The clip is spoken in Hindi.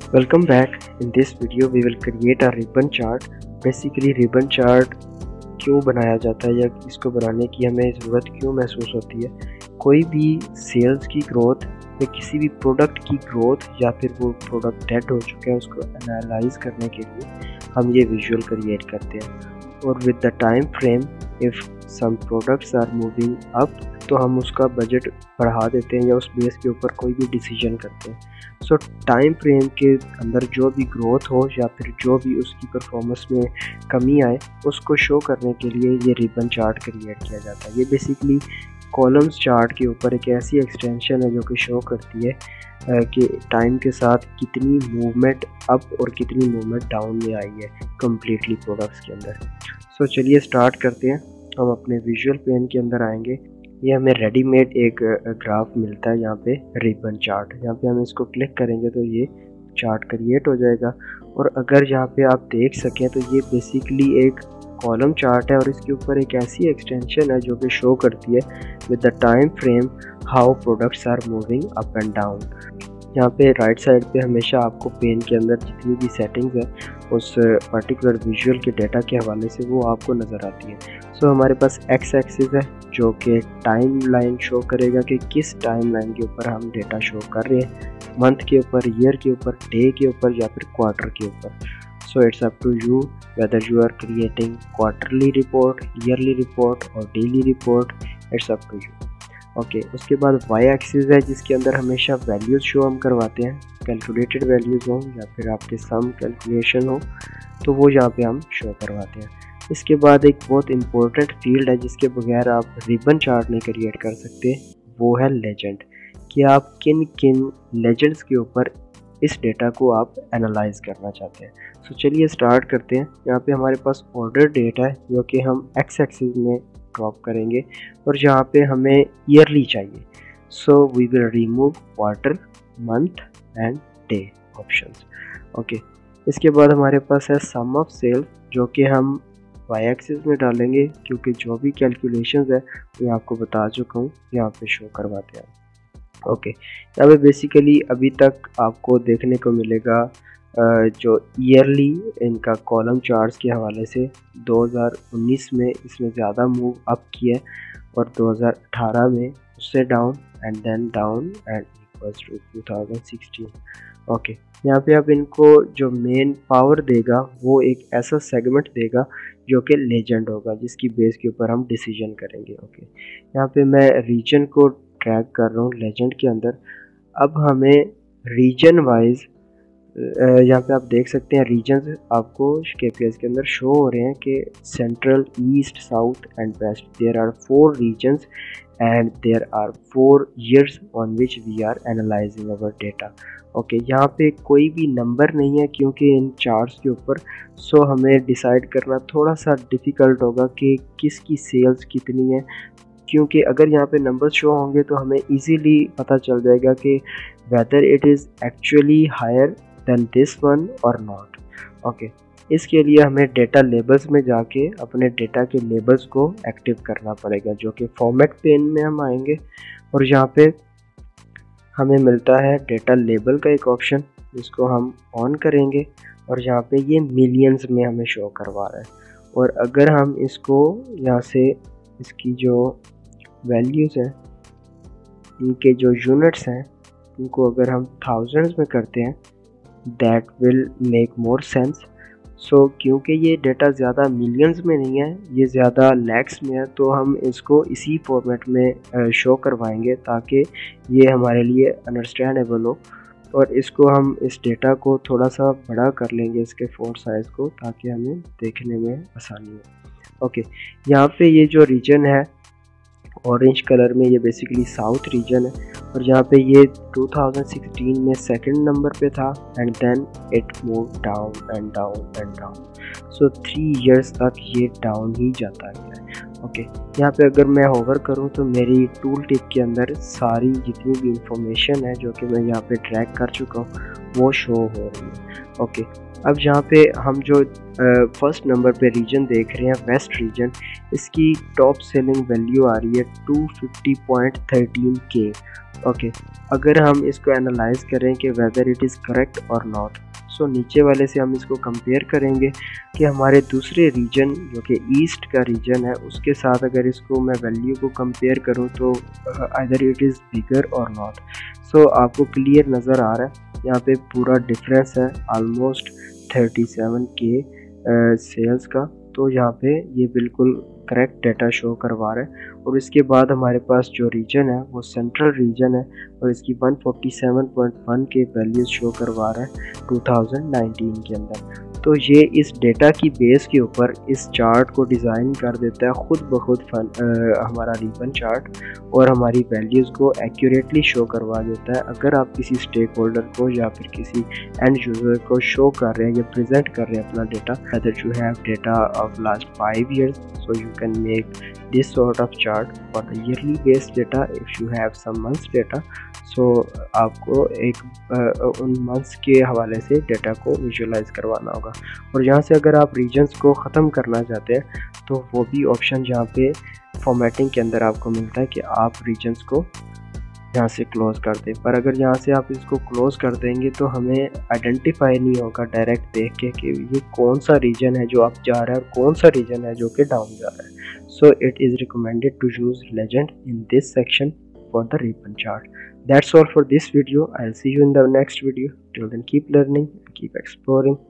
Welcome back. In this video we will create a ribbon chart. Basically ribbon chart क्यों बनाया जाता है या इसको बनाने की हमें ज़रूरत क्यों महसूस होती है। कोई भी सेल्स की ग्रोथ या किसी भी प्रोडक्ट की ग्रोथ या फिर वो प्रोडक्ट डेड हो चुका है उसको एनालाइज करने के लिए हम ये विजुअल क्रिएट करते हैं। और with the time frame if some products are moving up तो हम उसका बजट बढ़ा देते हैं या उस बेस के ऊपर कोई भी डिसीजन करते हैं। सो टाइम फ्रेम के अंदर जो भी ग्रोथ हो या फिर जो भी उसकी परफॉर्मेंस में कमी आए उसको शो करने के लिए ये रिबन चार्ट क्रिएट किया जाता है। ये बेसिकली कॉलम्स चार्ट के ऊपर एक ऐसी एक्सटेंशन है जो कि शो करती है कि टाइम के साथ कितनी मूवमेंट अप और कितनी मूवमेंट डाउन में आई है कम्प्लीटली प्रोडक्ट्स के अंदर। सो चलिए स्टार्ट करते हैं। हम अपने विजुअल पेन के अंदर आएंगे। ये हमें रेडीमेड एक ग्राफ मिलता है यहाँ पे रिबन चार्ट। यहाँ पे हम इसको क्लिक करेंगे तो ये चार्ट क्रिएट हो जाएगा। और अगर यहाँ पे आप देख सकें तो ये बेसिकली एक कॉलम चार्ट है और इसके ऊपर एक ऐसी एक्सटेंशन है जो कि शो करती है with the time frame how products are moving up and down. यहाँ पे राइट साइड पे हमेशा आपको पेन के अंदर जितनी भी सेटिंग्स है उस पर्टिकुलर विजुअल के डाटा के हवाले से वो आपको नज़र आती है। सो हमारे पास एक्स एक्सिस है जो कि टाइम लाइन शो करेगा कि किस टाइम लाइन के ऊपर हम डेटा शो कर रहे हैं, मंथ के ऊपर, ईयर के ऊपर, डे के ऊपर या फिर क्वार्टर के ऊपर। So it's up to you whether you are creating quarterly report, yearly report और daily report, it's up to you. Okay, उसके बाद वाई एक्सिस है जिसके अंदर हमेशा वैल्यूज़ शो हम करवाते हैं, कैलकुलेटेड वैल्यूज़ हो या फिर आपके सम कैलकुलेशन हो तो वो यहाँ पे हम शो करवाते हैं। इसके बाद एक बहुत इंपॉर्टेंट फील्ड है जिसके बगैर आप रिबन चार्ट नहीं क्रिएट कर सकते, वो है लेजेंड। कि आप किन किन लेजेंड्स के ऊपर इस डेटा को आप एनालाइज करना चाहते हैं। सो चलिए स्टार्ट करते हैं। यहाँ पे हमारे पास ऑर्डर डेट है जो कि हम एक्स एक्सिस में ड्रॉप करेंगे और जहाँ पे हमें ईयरली चाहिए। So we will remove quarter, month and day options. Okay, इसके बाद हमारे पास है सम ऑफ सेल जो कि हम वाई एक्सिस में डालेंगे क्योंकि जो भी कैलकुलेशंस है मैं आपको बता चुका हूँ, यहाँ पे शो करवाते हैं। ओके, यहाँ पे बेसिकली अभी तक आपको देखने को मिलेगा जो ईयरली इनका कॉलम चार्ट्स के हवाले से 2019 में इसने ज़्यादा मूव अप किया और 2018 में उससे down and then down and equals to 2016। Okay, यहाँ पे अब इनको जो मेन पावर देगा वो एक ऐसा सेगमेंट देगा जो कि लेजेंड होगा जिसकी बेस के ऊपर हम डिसीजन करेंगे। ओके, यहाँ पे मैं रीजन को ट्रैक कर रहा हूँ लेजेंड के अंदर। अब हमें रीजन वाइज यहाँ पे आप देख सकते हैं रीजन्स आपको KPIs के अंदर शो हो रहे हैं कि central, east, south and west. There are 4 regions and there are 4 years on which we are analysing our data. Okay, यहाँ पे कोई भी नंबर नहीं है क्योंकि इन चार्ट्स के ऊपर। सो हमें डिसाइड करना थोड़ा सा डिफ़िकल्ट होगा कि किसकी सेल्स कितनी है, क्योंकि अगर यहाँ पे नंबर्स शो होंगे तो हमें इजीली पता चल जाएगा कि whether it is actually higher than this one or not. Okay, इसके लिए हमें डेटा लेबल्स में जाके अपने डेटा के लेबल्स को एक्टिव करना पड़ेगा जो कि फॉर्मेट पेन में हम आएंगे और यहाँ पे हमें मिलता है डेटा लेबल का एक ऑप्शन जिसको हम ऑन करेंगे और यहाँ पे ये मिलियंस में हमें शो करवा रहा है। और अगर हम इसको यहाँ से इसकी जो वैल्यूज़ हैं, इनके जो यूनिट्स हैं, इनको अगर हम थाउजेंड्स में करते हैं that will make more sense. So क्योंकि ये डेटा ज़्यादा मिलियंस में नहीं है, ये ज़्यादा लैक्स में है, तो हम इसको इसी फॉर्मेट में शो करवाएंगे ताकि ये हमारे लिए अंडरस्टैंडेबल हो। और इसको हम इस डेटा को थोड़ा सा बड़ा कर लेंगे, इसके फॉन्ट साइज़ को, ताकि हमें देखने में आसानी हो। ओके, यहाँ पे ये जो रीजन है ऑरेंज कलर में, ये बेसिकली साउथ रीजन है और यहाँ पे ये 2016 में सेकंड नंबर पे था and then it move down and down and down. So 3 years तक ये डाउन ही जाता गया है। ओके, यहाँ पे अगर मैं होवर करूँ तो मेरी टूल टिप के अंदर सारी जितनी भी इंफॉर्मेशन है जो कि मैं यहाँ पे ट्रैक कर चुका हूँ वो शो हो रही है। ओके, अब यहाँ पे हम जो फर्स्ट नंबर पे रीजन देख रहे हैं वेस्ट रीजन, इसकी टॉप सेलिंग वैल्यू आ रही है 250.13 के। ओके, अगर हम इसको एनालाइज करें कि वेदर इट इज़ करेक्ट और नॉट, सो नीचे वाले से हम इसको कंपेयर करेंगे कि हमारे दूसरे रीजन जो कि ईस्ट का रीजन है उसके साथ अगर इसको मैं वैल्यू को कंपेयर करूं तो आइदर इट इज़ बिगर और नॉट। सो आपको क्लियर नज़र आ रहा है यहाँ पे पूरा डिफरेंस है ऑलमोस्ट 37 के सेल्स का। तो यहाँ पे ये बिल्कुल करेक्ट डाटा शो करवा रहा है। और इसके बाद हमारे पास जो रीजन है वो सेंट्रल रीजन है और इसकी 147.1 के वैल्यूज शो करवा रहा है 2019 के अंदर। तो ये इस डेटा की बेस के ऊपर इस चार्ट को डिज़ाइन कर देता है खुद ब खुद हमारा रिबन चार्ट, और हमारी वैल्यूज़ को एक्यूरेटली शो करवा देता है। अगर आप किसी स्टेक होल्डर को या फिर किसी एंड यूज़र को शो कर रहे हैं या प्रेजेंट कर रहे हैं अपना data, whether you have data of last 5 years, so you can make this sort of chart for the yearly based data. If you have some months data, so आपको एक उन मंथ्स के हवाले से डेटा को विजुअलाइज करवाना होगा। और यहाँ से अगर आप रीजन्स को ख़त्म करना चाहते हैं तो वो भी ऑप्शन यहाँ पे फॉर्मेटिंग के अंदर आपको मिलता है कि आप रीजन्स को यहाँ से क्लोज़ कर दें। पर अगर यहाँ से आप इसको क्लोज़ कर देंगे तो हमें आइडेंटिफाई नहीं होगा डायरेक्ट देख के कि ये कौन सा रीजन है जो आप जा रहा है और कौन सा रीजन है जो कि डाउन जा रहा है। So it is recommended to use legend in this section for the ribbon chart. That's all for this video. I'll see you in the next video. Till then, keep learning and keep exploring.